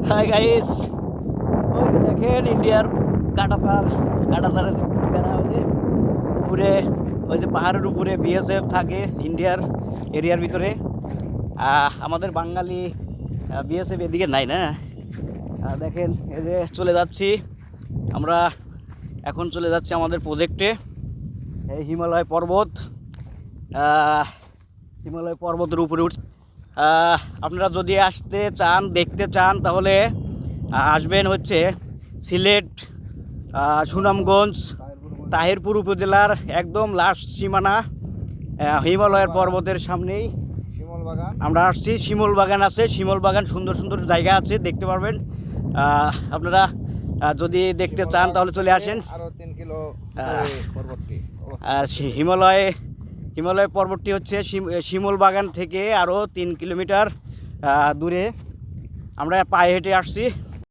Hi guys, ওই যে দেখেন ইন্ডিয়ার কাঁটাতারের বেড়া, ওই যে উপরে, ওই যে পাহাড়ের উপরে বিএসএফ থাকে ইন্ডিয়ার এরিয়ার ভিতরে। আমাদের বাঙালি বিএসএফ এদিকে নাই না। দেখেন এই যে চলে যাচ্ছি আমরা, এখন চলে যাচ্ছি আমাদের প্রজেক্টে। এই হিমালয় পর্বতের উপরে উঠছে। আপনারা যদি আসতে চান, দেখতে চান, তাহলে আসবেন হচ্ছে সিলেট, সুনামগঞ্জ, তাহিরপুর উপজেলার একদম লাস্ট সীমানা, হিমালয়ের পর্বতের সামনেই আমরা আসছি। শিমল বাগান আছে, শিমল বাগান, সুন্দর সুন্দর জায়গা আছে, দেখতে পারবেন। আপনারা যদি দেখতে চান তাহলে চলে আসেন। আর হিমালয় পর্বতটি হচ্ছে শিমল বাগান থেকে আরও 3 কিলোমিটার দূরে। আমরা পায়ে হেঁটে আসছি।